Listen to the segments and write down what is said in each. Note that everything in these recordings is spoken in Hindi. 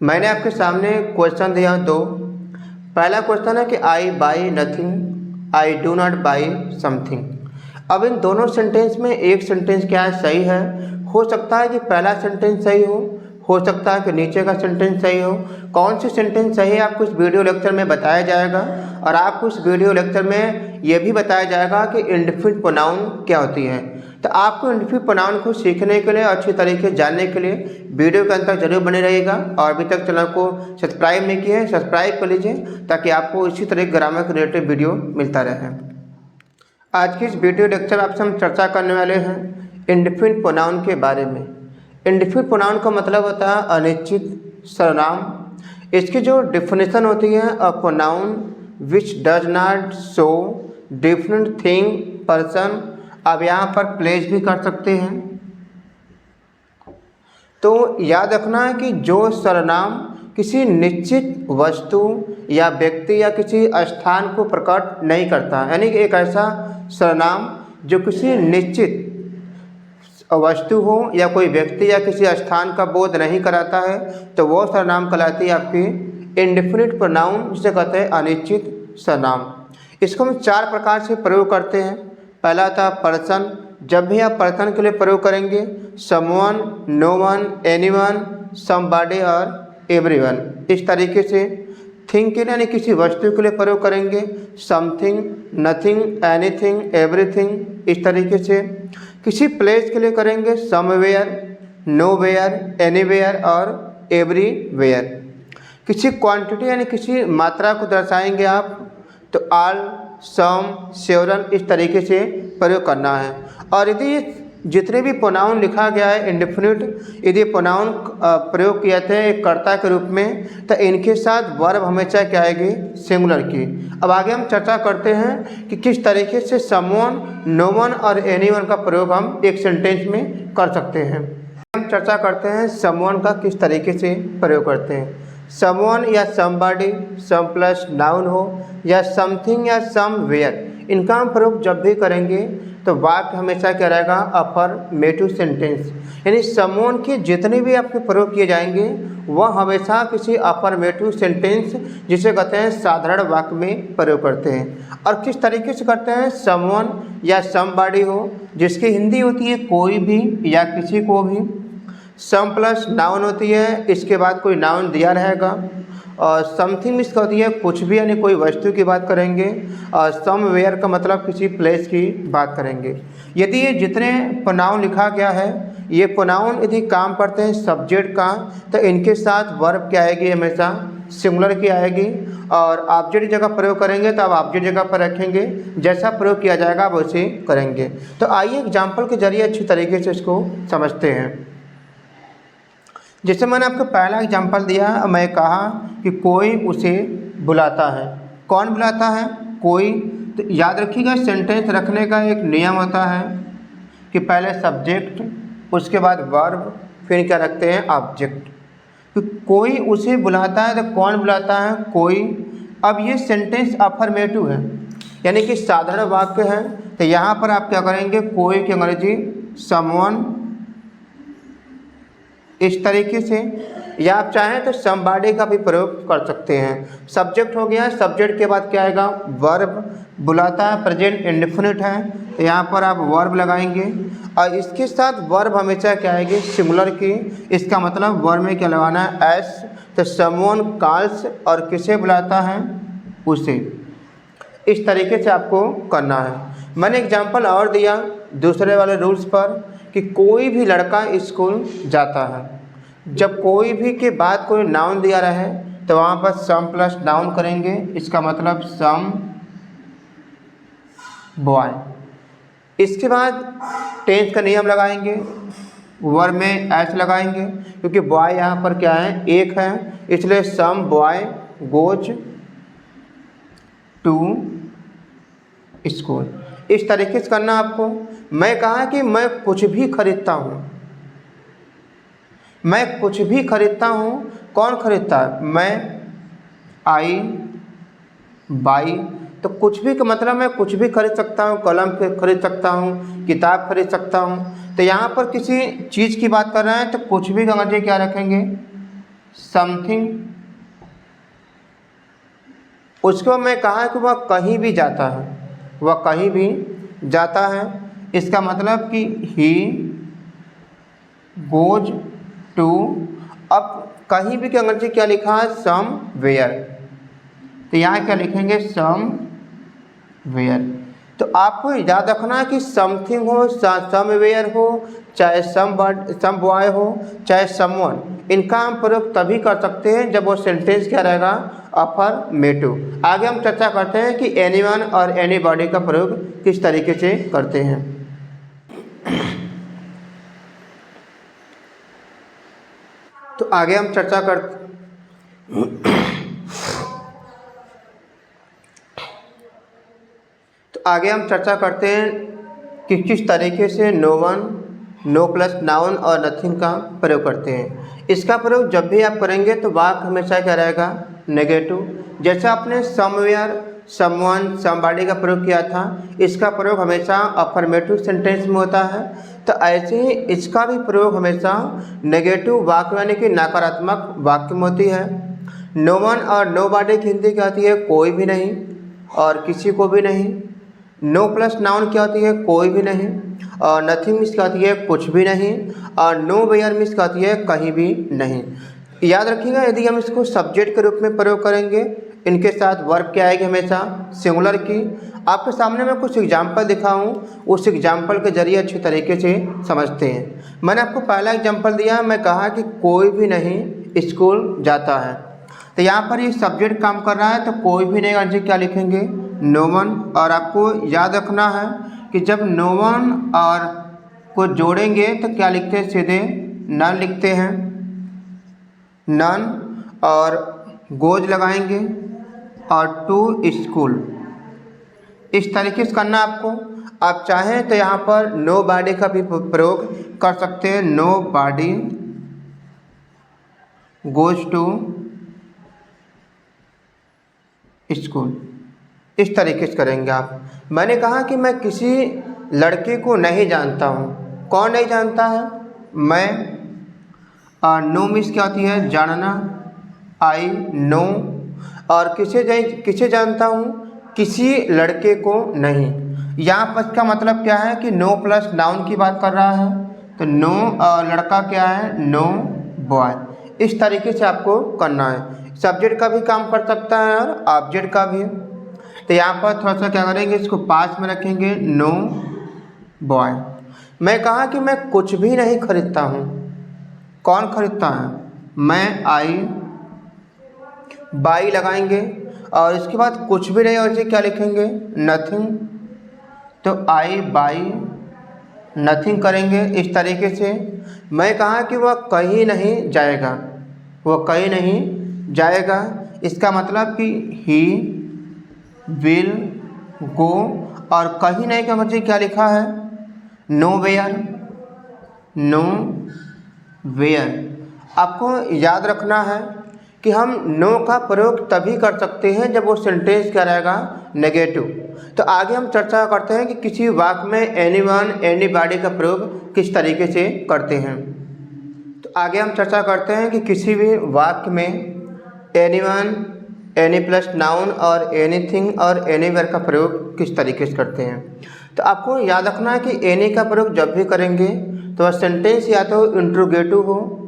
मैंने आपके सामने क्वेश्चन दिया दो। पहला क्वेश्चन है कि I buy nothing, I do not buy something. अब इन दोनों सेंटेंस में एक सेंटेंस क्या है सही है। हो सकता है कि पहला सेंटेंस सही हो सकता है कि नीचे का सेंटेंस सही हो। कौन सी सेंटेंस सही है आपको इस वीडियो लेक्चर में बताया जाएगा, और आपको इस वीडियो लेक्चर में यह भी बताया जाएगा कि इंडेफिनिट प्रोनाउन क्या होती है। तो आपको इंडेफिनिट प्रोनाउन को सीखने के लिए, अच्छी तरीके से जानने के लिए वीडियो के अंत तक जरूर बने रहिएगा। और अभी तक चैनल को सब्सक्राइब नहीं किए हैं, सब्सक्राइब कर लीजिए ताकि आपको इसी तरह ग्रामर के रिलेटेड वीडियो मिलता रहे। आज की इस वीडियो लेक्चर आपसे हम चर्चा करने वाले हैं इंडेफिनिट प्रोनाउन के बारे में। इंडेफिनिट प्रोनाउन का मतलब होता है अनिश्चित सर्वनाम। इसकी जो डेफिनेशन होती है, a pronoun which does not show different thing person. अब यहाँ पर प्लेस भी कर सकते हैं। तो याद रखना है कि जो सर्वनाम किसी निश्चित वस्तु या व्यक्ति या किसी स्थान को प्रकट नहीं करता, यानी कि एक ऐसा सर्वनाम जो किसी निश्चित वस्तु हो या कोई व्यक्ति या किसी स्थान का बोध नहीं कराता है, तो वो सर्वनाम कहलाती है आपकी इंडेफिनिट प्रोनाउन, जिसे कहते हैं अनिश्चित सर्वनाम। इसको हम चार प्रकार से प्रयोग करते हैं। पहला था पर्सन। जब भी आप पर्सन के लिए प्रयोग करेंगे, someone, no one, anyone, somebody और एवरीवन। इस तरीके से थिंग के लिए यानी किसी वस्तु के लिए प्रयोग करेंगे, समथिंग, नथिंग, एनीथिंग, एवरीथिंग। इस तरीके से किसी प्लेस के लिए करेंगे समवेयर, नोवेयर, एनीवेयर और एवरीवेयर। किसी क्वांटिटी यानी किसी मात्रा को दर्शाएंगे आप, तो ऑल, सम, सेवरल, इस तरीके से प्रयोग करना है। और यदि जितने भी प्रोनाउन लिखा गया है इंडेफिनिट, यदि प्रोनाउन प्रयोग किए थे एक कर्ता के रूप में, तो इनके साथ वर्ब हमेशा क्या आएगी, सिंगुलर की। अब आगे हम चर्चा करते हैं कि किस तरीके से समवन, नोवन और एनीवन का प्रयोग हम एक सेंटेंस में कर सकते हैं। हम चर्चा करते हैं समवन का किस तरीके से प्रयोग करते हैं। समवन या समबॉडी, सम प्लस नाउन हो, या समथिंग या समवेयर, इनका हम प्रयोग जब भी करेंगे तो वाक्य हमेशा क्या रहेगा, अफर्मेटिव सेंटेंस। यानी समवन के जितने भी आपके प्रयोग किए जाएंगे वह हमेशा किसी अफर्मेटिव सेंटेंस, जिसे कहते हैं साधारण वाक्य में प्रयोग करते हैं। और किस तरीके से करते हैं, समवन या समबॉडी हो, जिसकी हिंदी होती है कोई भी या किसी को भी। सम प्लस नाउन होती है, इसके बाद कोई नाउन दिया रहेगा। और समथिंग इसका होती है कुछ भी, यानी कोई वस्तु की बात करेंगे। और समवेयर का मतलब किसी प्लेस की बात करेंगे। यदि ये जितने प्रोनाउन लिखा गया है, ये प्रोनाउन यदि काम करते हैं सब्जेक्ट का, तो इनके साथ वर्ब क्या आएगी, हमेशा सिंगुलर की आएगी। और ऑब्जेक्ट जगह प्रयोग करेंगे तो आप ऑब्जेक्ट जगह पर रखेंगे, जैसा प्रयोग किया जाएगा आप वैसे करेंगे। तो आइए एग्जाम्पल के जरिए अच्छी तरीके से इसको समझते हैं। जैसे मैंने आपको पहला एग्जाम्पल दिया, मैं कहा कि कोई उसे बुलाता है। कौन बुलाता है, कोई। तो याद रखिएगा सेंटेंस रखने का एक नियम होता है कि पहले सब्जेक्ट, उसके बाद वर्ब, फिर क्या रखते हैं, ऑब्जेक्ट। तो कोई उसे बुलाता है, तो कौन बुलाता है, कोई। अब ये सेंटेंस अफर्मेटिव है, यानी कि साधारण वाक्य है। तो यहाँ पर आप क्या करेंगे, कोई की अंग्रेजी समवन, इस तरीके से। या आप चाहें तो समबॉडी का भी प्रयोग कर सकते हैं। सब्जेक्ट हो गया, सब्जेक्ट के बाद क्या आएगा, वर्ब। बुलाता है प्रेजेंट इंडेफिनिट है, तो यहाँ पर आप वर्ब लगाएंगे। और इसके साथ वर्ब हमेशा क्या आएगी, सिंगुलर की। इसका मतलब वर्ब में क्या लगाना है, एस। तो समवन कॉल्स, और किसे बुलाता है, उसे। इस तरीके से आपको करना है। मैंने एग्जाम्पल और दिया दूसरे वाले रूल्स पर कि कोई भी लड़का स्कूल जाता है। जब कोई भी के बाद कोई नाउन दिया रहे, तो वहाँ पर सम प्लस नाउन करेंगे। इसका मतलब सम बॉय। इसके बाद टेंस का नियम लगाएंगे, वर्ब में एस लगाएंगे, क्योंकि बॉय यहाँ पर क्या है, एक है, इसलिए सम बॉय गोज टू स्कूल। इस तरीके से करना आपको। मैं कहा कि मैं कुछ भी खरीदता हूँ, मैं कुछ भी खरीदता हूँ। कौन खरीदता है, मैं, आई, बाई। तो कुछ भी का मतलब मैं कुछ भी खरीद सकता हूँ, कलम खरीद सकता हूँ, किताब खरीद सकता हूँ। तो यहाँ पर किसी चीज़ की बात कर रहे हैं, तो कुछ भी का अंग्रेजी क्या रखेंगे, समथिंग, उसको मैं कहा कि वह कहीं भी जाता है, वह कहीं भी जाता है। इसका मतलब कि ही गोज टू, अब कहीं भी की अंग्रेजी क्या लिखा है, सम वेयर, तो यहाँ क्या लिखेंगे, सम वेयर। तो आपको याद रखना है कि समथिंग हो, सम वेयर हो, चाहे सम बॉय हो, चाहे समवन, इनका हम प्रयोग तभी कर सकते हैं जब वो सेंटेंस क्या रहेगा, अफर्मेटिव। आगे हम चर्चा करते हैं कि एनीवन और एनीबॉडी का प्रयोग किस तरीके से करते हैं। तो आगे हम चर्चा करते हैं कि किस तरीके से no one, no plus noun और नथिंग का प्रयोग करते हैं। इसका प्रयोग जब भी आप करेंगे तो वाक्य हमेशा क्या रहेगा, नेगेटिव। जैसे आपने समवेयर, समवन, समबॉडी का प्रयोग किया था, इसका प्रयोग हमेशा अफर्मेटिव सेंटेंस में होता है। तो ऐसे ही इसका भी प्रयोग हमेशा नेगेटिव वाक्य यानी कि नकारात्मक वाक्य में होती है। नो वन और नो बॉडी की हिंदी क्या होती है, कोई भी नहीं और किसी को भी नहीं। नो प्लस नाउन क्या होती है, कोई भी नहीं, और नथिंग मीन्स क्या होती है, कुछ भी नहीं, और नो वेयर मीन्स क्या होती है, कहीं भी नहीं। याद रखिएगा, यदि हम इसको सब्जेक्ट के रूप में प्रयोग करेंगे, इनके साथ वर्ब क्या आएगी, हमेशा सिंगुलर की। आपके सामने मैं कुछ एग्जाम्पल दिखाऊं, उस एग्जाम्पल के जरिए अच्छे तरीके से समझते हैं। मैंने आपको पहला एग्जाम्पल दिया, मैं कहा कि कोई भी नहीं स्कूल जाता है। तो यहाँ पर ये सब्जेक्ट काम कर रहा है, तो कोई भी नहीं अर्जी क्या लिखेंगे, नो वन। और आपको याद रखना है कि जब नो वन और को जोड़ेंगे तो क्या लिखते हैं, सीधे नन लिखते हैं, नन, और गोज लगाएंगे और टू स्कूल। इस तरीके से करना आपको। आप चाहें तो यहाँ पर नो बॉडी का भी प्रयोग कर सकते हैं, nobody goes to school, इस तरीके से करेंगे आप। मैंने कहा कि मैं किसी लड़के को नहीं जानता हूँ, कौन नहीं जानता है, मैं। नो मीन्स क्या होती है, जानना, आई नो। और किसे जानता हूँ, किसी लड़के को नहीं। यहाँ पर इसका मतलब क्या है कि नो प्लस नाउन की बात कर रहा है, तो नो लड़का क्या है, नो बॉय। इस तरीके से आपको करना है। सब्जेक्ट का भी काम कर सकता है और ऑब्जेक्ट का भी। तो यहाँ पर थोड़ा सा क्या करेंगे, इसको पास में रखेंगे, नो बॉय। मैं कहा कि मैं कुछ भी नहीं खरीदता हूँ, कौन खरीदता है, मैं, आई, बाई लगाएंगे और इसके बाद कुछ भी नहीं और जी क्या लिखेंगे, नथिंग। तो आई बाई नथिंग करेंगे इस तरीके से। मैं कहा कि वह कहीं नहीं जाएगा, वह कहीं नहीं जाएगा, इसका मतलब कि ही विल गो। और कहीं नहीं का मतलब क्या लिखा है, नो वेयर, नो वेयर। आपको याद रखना है कि हम नो का प्रयोग तभी कर सकते हैं जब वो सेंटेंस क्या रहेगा, नेगेटिव। तो आगे हम चर्चा करते हैं कि किसी वाक्य में एनीवन, एनीबॉडी का प्रयोग किस तरीके से करते हैं। तो आगे हम चर्चा करते हैं कि किसी भी वाक्य में एनीवन, एनी प्लस नाउन और एनीथिंग और एनीवेयर का प्रयोग किस तरीके से करते हैं। तो आपको याद रखना है कि एनी का प्रयोग जब भी करेंगे तो वह सेंटेंस या तो इंट्रोगेटिव हो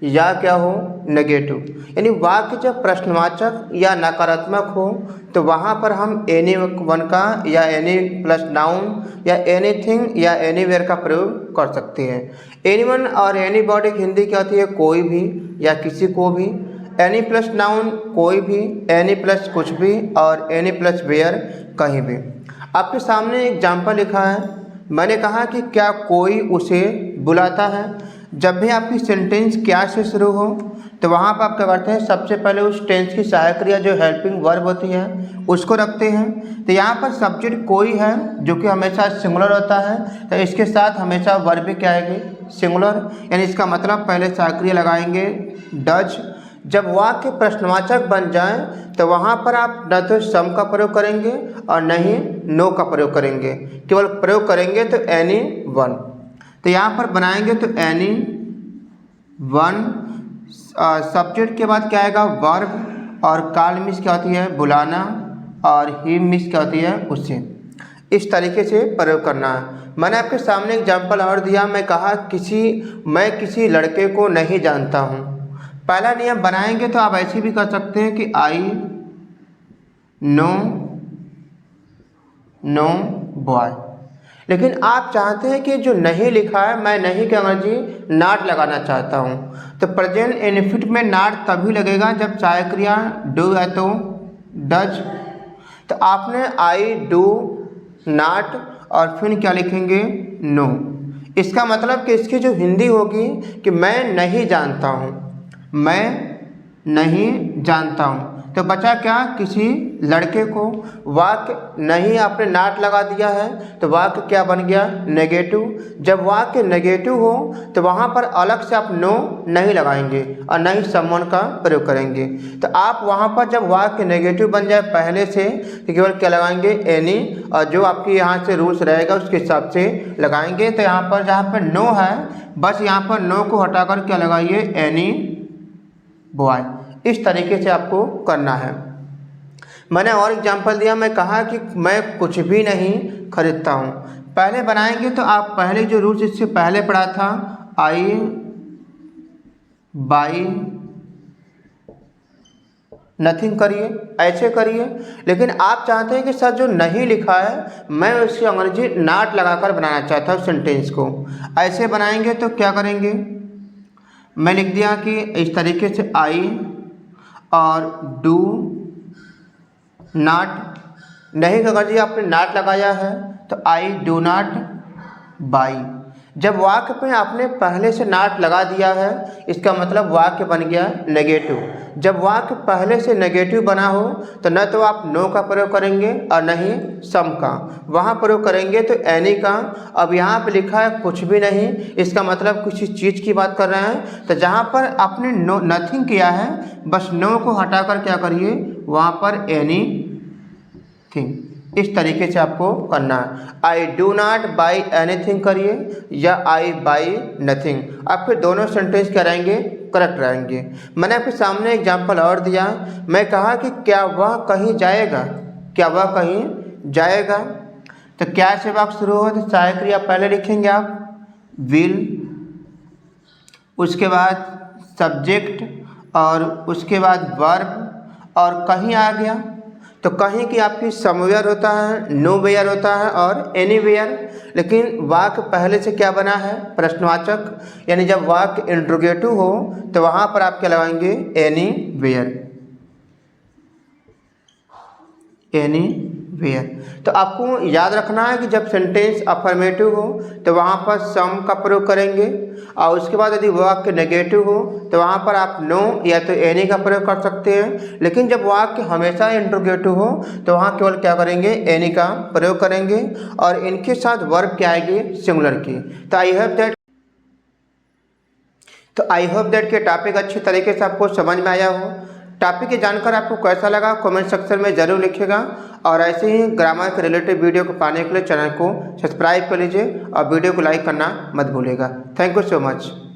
या क्या हो, नेगेटिव। यानी वाक्य जब प्रश्नवाचक या नकारात्मक हो तो वहाँ पर हम एनी वन का या एनी प्लस नाउन या एनीथिंग या एनीवेयर का प्रयोग कर सकते हैं। एनीवन और एनीबॉडी की हिंदी क्या होती है, कोई भी या किसी को भी। एनी प्लस नाउन कोई भी, एनी प्लस कुछ भी, और एनी प्लस वेयर कहीं भी। आपके सामने एग्जाम्पल लिखा है, मैंने कहा कि क्या कोई उसे बुलाता है। जब भी आपकी सेंटेंस क्या से शुरू हो तो वहाँ पर आप क्या करते हैं, सबसे पहले उस टेंस की सहायक क्रिया जो हेल्पिंग वर्ब होती है उसको रखते हैं। तो यहाँ पर सब्जेक्ट कोई है जो कि हमेशा सिंगुलर होता है, तो इसके साथ हमेशा वर्ब भी क्या आएगी, सिंगुलर। यानी इसका मतलब पहले सहायक क्रिया लगाएंगे डज। जब वाक्य प्रश्नवाचक बन जाए तो वहाँ पर आप न तो सम का प्रयोग करेंगे और न ही नो का प्रयोग करेंगे, केवल प्रयोग करेंगे तो एनी वन। तो यहाँ पर बनाएंगे तो एनी वन सब्जेक्ट के बाद क्या आएगा, वर्ब, और कॉल मीन्स क्या होती है, बुलाना, और हिम मीन्स क्या होती है, उसे। इस तरीके से प्रयोग करना है। मैंने आपके सामने एग्जाम्पल और दिया, मैं कहा मैं किसी लड़के को नहीं जानता हूँ। पहला नियम बनाएंगे तो आप ऐसे भी कर सकते हैं कि आई नो बॉय, लेकिन आप चाहते हैं कि जो नहीं लिखा है, मैं नहीं के अंग्रेजी नॉट लगाना चाहता हूँ, तो प्रेजेंट इनफिनिट में नॉट तभी लगेगा जब सहायक क्रिया डू है तो डज। तो आपने आई डू नॉट और फिर क्या लिखेंगे, नो। इसका मतलब कि इसकी जो हिंदी होगी कि मैं नहीं जानता हूँ, मैं नहीं जानता हूँ। तो बचा क्या, किसी लड़के को। वाक्य नहीं आपने नॉट लगा दिया है तो वाक्य क्या बन गया, नेगेटिव। जब वाक्य नेगेटिव हो तो वहाँ पर अलग से आप नो नहीं लगाएंगे और नहीं समवन का प्रयोग करेंगे। तो आप वहाँ पर जब वाक्य नेगेटिव बन जाए पहले से तो केवल क्या लगाएंगे, एनी, और जो आपकी यहाँ से रूल्स रहेगा उसके हिसाब से लगाएंगे। तो यहाँ पर जहाँ पर नो है, बस यहाँ पर नो को हटाकर क्या लगाइए, एनी बॉय। इस तरीके से आपको करना है। मैंने और एग्जांपल दिया, मैं कहा कि मैं कुछ भी नहीं खरीदता हूँ। पहले बनाएंगे तो आप पहले जो रूल्स इससे पहले पढ़ा था, आई बाई नथिंग करिए, ऐसे करिए। लेकिन आप चाहते हैं कि सर जो नहीं लिखा है मैं उसकी अंग्रेजी नॉट लगाकर बनाना चाहता हूँ सेंटेंस को। ऐसे बनाएंगे तो क्या करेंगे, मैं लिख दिया कि इस तरीके से आई और डू नॉट, नहीं का अगर आपने नॉट लगाया है तो आई डू नॉट बाई। जब वाक्य पे आपने पहले से नॉट लगा दिया है इसका मतलब वाक्य बन गया नेगेटिव। जब वाक्य पहले से नेगेटिव बना हो तो न तो आप नो का प्रयोग करेंगे और न ही सम का, वहाँ प्रयोग करेंगे तो एनी का। अब यहाँ पे लिखा है कुछ भी नहीं, इसका मतलब किसी चीज़ की बात कर रहे हैं। तो जहाँ पर आपने नो नथिंग किया है बस नो को हटाकर क्या करिए, वहाँ पर एनी थिंग। इस तरीके से आपको करना है। आई डू नॉट बाई एनीथिंग करिए या आई बाई नथिंग, आप फिर दोनों सेंटेंस क्या रहेंगे, करेक्ट रहेंगे। मैंने आपके सामने एग्जांपल और दिया, मैं कहा कि क्या वह कहीं जाएगा, क्या वह कहीं जाएगा। तो क्या से वाक्य शुरू हो तो सहायक क्रिया पहले लिखेंगे आप विल, उसके बाद सब्जेक्ट और उसके बाद वर्ब, और कहीं आ गया तो कहीं की आपकी समवेयर होता है, नो वेयर होता है और एनी वेयर। लेकिन वाक्य पहले से क्या बना है, प्रश्नवाचक, यानी जब वाक्य इंट्रोगेटिव हो तो वहाँ पर आप क्या लगाएंगे, एनी वेयर, एनी वेयर। तो आपको याद रखना है कि जब सेंटेंस अफर्मेटिव हो तो वहाँ पर सम का प्रयोग करेंगे, और उसके बाद यदि वाक्य नेगेटिव हो तो वहाँ पर आप नो या तो एनी का प्रयोग कर सकते हैं। लेकिन जब वाक्य हमेशा इंट्रोगेटिव हो तो वहाँ केवल क्या करेंगे, एनी का प्रयोग करेंगे, और इनके साथ वर्ब क्या आएगी, सिंगुलर की। तो आई होप दैट के टॉपिक अच्छी तरीके से आपको समझ में आया हो। टॉपिक की जानकर आपको कैसा लगा कमेंट सेक्शन में ज़रूर लिखिएगा, और ऐसे ही ग्रामर के रिलेटेड वीडियो को पाने के लिए चैनल को सब्सक्राइब कर लीजिए और वीडियो को लाइक करना मत भूलिएगा। Thank you so much.